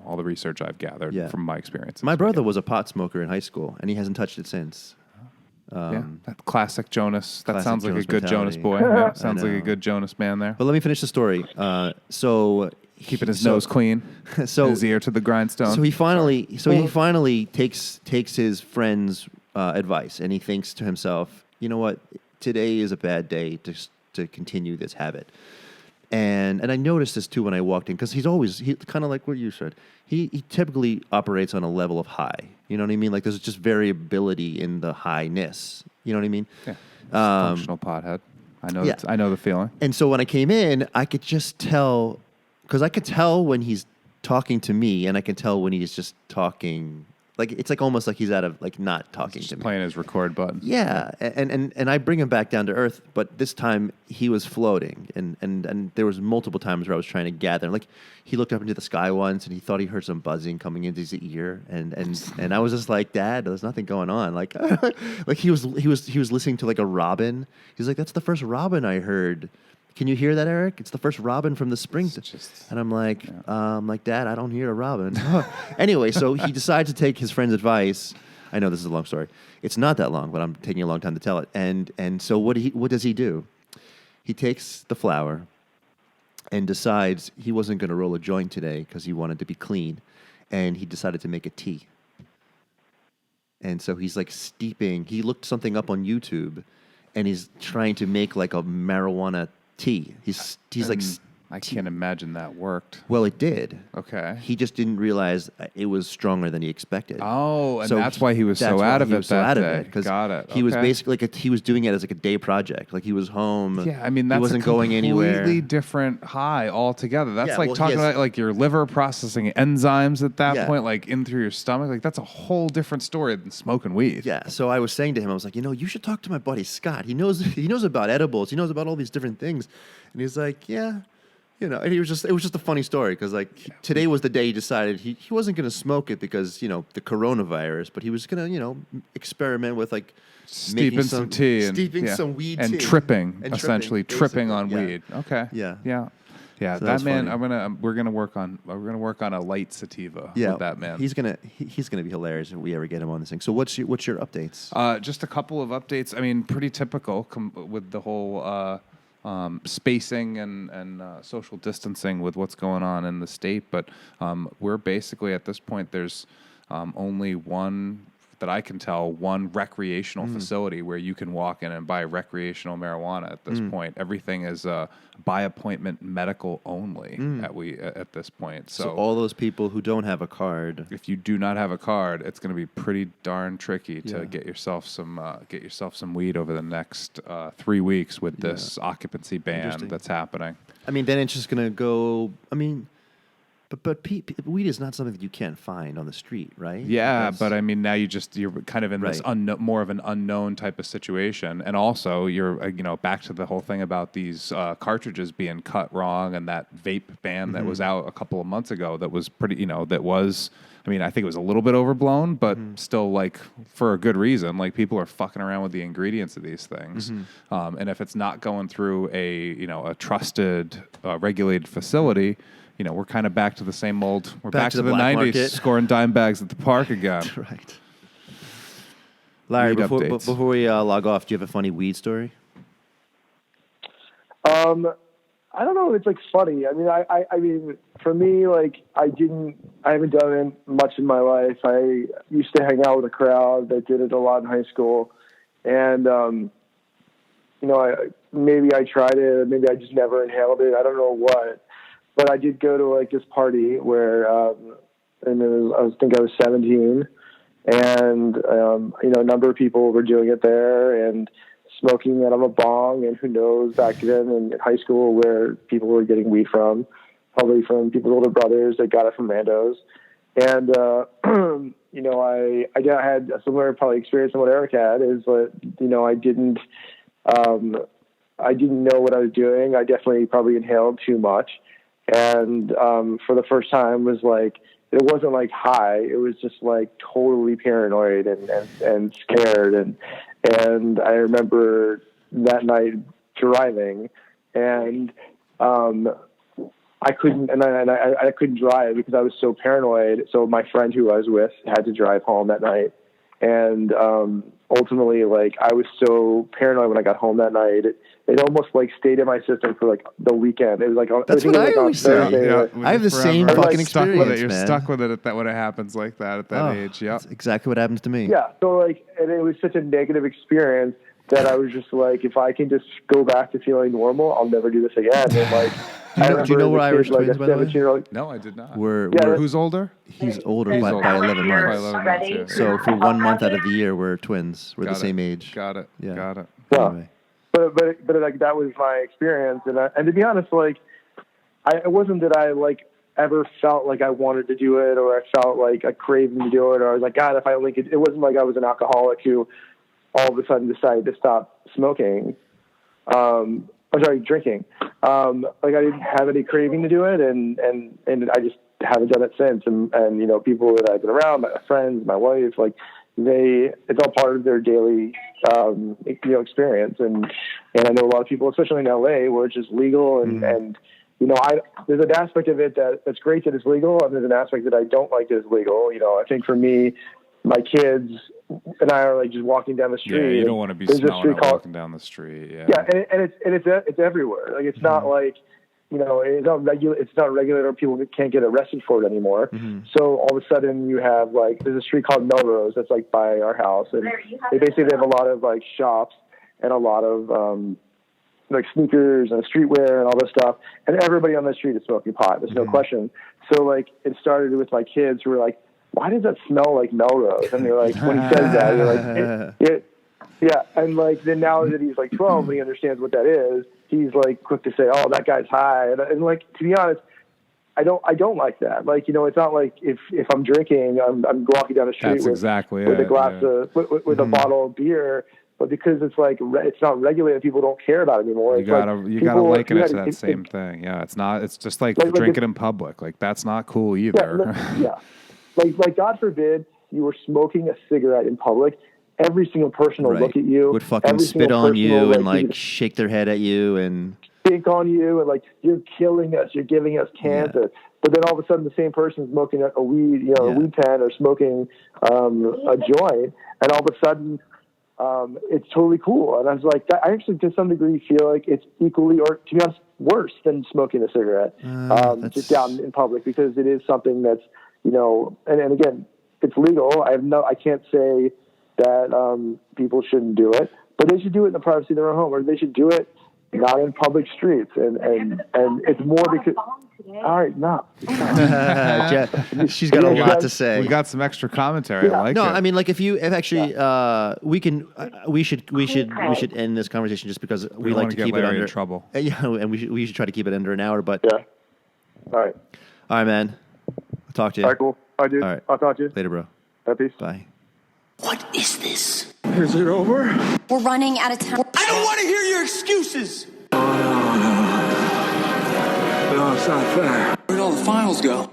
all the research I've gathered from my experience. My brother was a pot smoker in high school, and he hasn't touched it since. That classic Jonas. That sounds like Jonas a good mentality. Jonas boy. Yeah, sounds like a good Jonas man there. But let me finish the story. Keeping his nose clean, his ear to the grindstone. So he finally takes his friend's advice, and he thinks to himself, you know what, today is a bad day to continue this habit. And I noticed this too when I walked in, because he kind of like what you said. He typically operates on a level of high. You know what I mean? Like there's just variability in the highness. You know what I mean? Yeah. Functional pothead. I know. Yeah. I know the feeling. And so when I came in, I could just tell, because I could tell when he's talking to me, and I can tell when he's just talking. Like it's like almost like he's out of like not talking to me. Playing his record button. Yeah, and I bring him back down to earth, but this time he was floating, and there was multiple times where I was trying to gather him. Like he looked up into the sky once, and he thought he heard some buzzing coming into his ear, and I was just like, Dad, there's nothing going on. Like like he was listening to like a robin. He's like, that's the first robin I heard. Can you hear that, Eric? It's the first robin from the spring. And I'm like, Dad, I don't hear a robin. Anyway, so he decides to take his friend's advice. I know this is a long story. It's not that long, but I'm taking a long time to tell it. And so what does he do? He takes the flour and decides he wasn't going to roll a joint today because he wanted to be clean. And he decided to make a tea. And so he's like steeping. He looked something up on YouTube, and he's trying to make like a marijuana tea. He's like, I can't imagine that worked. Well, it did. Okay. He just didn't realize it was stronger than he expected. Oh, and so that's why he was so out of it that day. Got it. He was basically he was doing it as like a day project. Like he was home. Yeah, I mean, that's he wasn't going anywhere. Completely different high altogether. That's talking about like your liver processing enzymes at that point, like in through your stomach. Like that's a whole different story than smoking weed. Yeah. So I was saying to him, I was like, you should talk to my buddy Scott. He knows about edibles. He knows about all these different things. And he's like, yeah. And it was just a funny story because like today was the day he decided he wasn't going to smoke it because, the coronavirus, but he was going to, experiment with like steeping some tea and some weed and tea. Tripping on weed. Okay. Yeah. Yeah. Yeah. So that man, we're gonna work on a light sativa with that man. He's gonna be hilarious if we ever get him on this thing. So what's your updates? Just a couple of updates. I mean, pretty typical with the whole spacing and social distancing with what's going on in the state. But we're basically at this point, there's only one that I can tell, one recreational facility where you can walk in and buy recreational marijuana at this point. Everything is by appointment medical only at this point. So all those people who don't have a card, if you do not have a card, it's going to be pretty darn tricky to get yourself some weed over the next 3 weeks with this occupancy ban that's happening. I mean, then it's just going to go. I mean. But weed is not something that you can't find on the street, right? Yeah, but I mean, now you're kind of in this more of an unknown type of situation, and also you're back to the whole thing about these cartridges being cut wrong, and that vape ban that was out a couple of months ago that was pretty, that was. I mean, I think it was a little bit overblown, but still, like, for a good reason. Like, people are fucking around with the ingredients of these things, and if it's not going through a trusted, regulated facility. We're kind of back to the same old. We're back to the 90s, market. Scoring dime bags at the park again. Right. Larry, before we log off, do you have a funny weed story? I don't know if it's like funny. I mean, I mean, for me, like, I haven't done it much in my life. I used to hang out with a crowd that did it a lot in high school, and maybe I tried it, maybe I just never inhaled it. I don't know what. But I did go to like this party where, and I think I was 17, and a number of people were doing it there and smoking out of a bong. And who knows back then in high school where people were getting weed from, probably from people's older brothers that got it from randos. And I had a similar probably experience than what Eric had. Is that I didn't know what I was doing. I definitely probably inhaled too much. And for the first time was like, it wasn't like high. It was just like totally paranoid and scared. And I remember that night driving, and I couldn't drive because I was so paranoid. So my friend who I was with had to drive home that night. And ultimately, like, I was so paranoid when I got home that night. It almost like stayed in my system for like the weekend. It was like that's what I always say. Yeah. I have the same fucking experience. You're stuck with it when it happens like that at that age. Yeah, that's exactly what happens to me. Yeah. So like, and it was such a negative experience that I was just like, if I can just go back to feeling normal, I'll never do this again. And like, do you know we're Irish twins, by the way? No, I did not. We're who's older? He's older by 11 months. So for 1 month out of the year, we're twins. We're the same age. Got it. Yeah. Got it. Well, anyway. But like that was my experience, and to be honest, like it wasn't that I like ever felt like I wanted to do it, or I felt like a craving to do it, or I was like, God, if I like it. It wasn't like I was an alcoholic who all of a sudden decided to stop smoking. Drinking. Like I didn't have any craving to do it, and I just haven't done it since. And people that I've been around, my friends, my wife, like it's all part of their daily experience. And I know a lot of people, especially in LA, where it's just legal, and there's an aspect of it that's great that it's legal, and there's an aspect that I don't like that it's legal. I think for me, my kids and I are like just walking down the street. Yeah, you don't want to be smelling it walking down the street. Yeah, yeah, and it's everywhere. Like it's not like it's not regulated, or people can't get arrested for it anymore. So all of a sudden you have like there's a street called Melrose that's like by our house, and they have a lot of like shops and a lot of like sneakers and streetwear and all this stuff, and everybody on the street is smoking pot. There's no question. So like it started with my kids who were like, why does that smell like Melrose? And they're like, when he says that, you're like, yeah. And like, then now that he's like 12 and he understands what that is, he's like quick to say, oh, that guy's high. And like, to be honest, I don't like that. Like, it's not like if I'm drinking, I'm walking down the street with a glass of, with a bottle of beer, but because it's like, it's not regulated, people don't care about it anymore. You gotta liken it to that same thing. Yeah. It's just like drinking in public. Like that's not cool either. Yeah. Like God forbid you were smoking a cigarette in public. Every single person will look at you. Would fucking spit on you and like shake their head at you and think on you and like, you're killing us. You're giving us cancer. Yeah. But then all of a sudden the same person's smoking a weed, a weed pen, or smoking a joint, and all of a sudden it's totally cool. And I was like, I actually to some degree feel like it's equally, or to be honest, worse than smoking a cigarette just down in public, because it is something that's, and again, it's legal. I can't say that people shouldn't do it, but they should do it in the privacy of their own home, or they should do it not in public streets. And it's more because. All right, no. She's got a lot to say. We got some extra commentary. I like it. No, I mean, like if actually, we should end this conversation just because we like to keep it under trouble. Yeah, and we should try to keep it under an hour. But yeah. All right, man. I'll talk to you. All right, cool. All right, dude. All right. I'll talk to you Later, bro. Peace. Bye. What is this? Is it over? We're running out of time. I don't want to hear your excuses. No, it's not fair. Where'd all the finals go?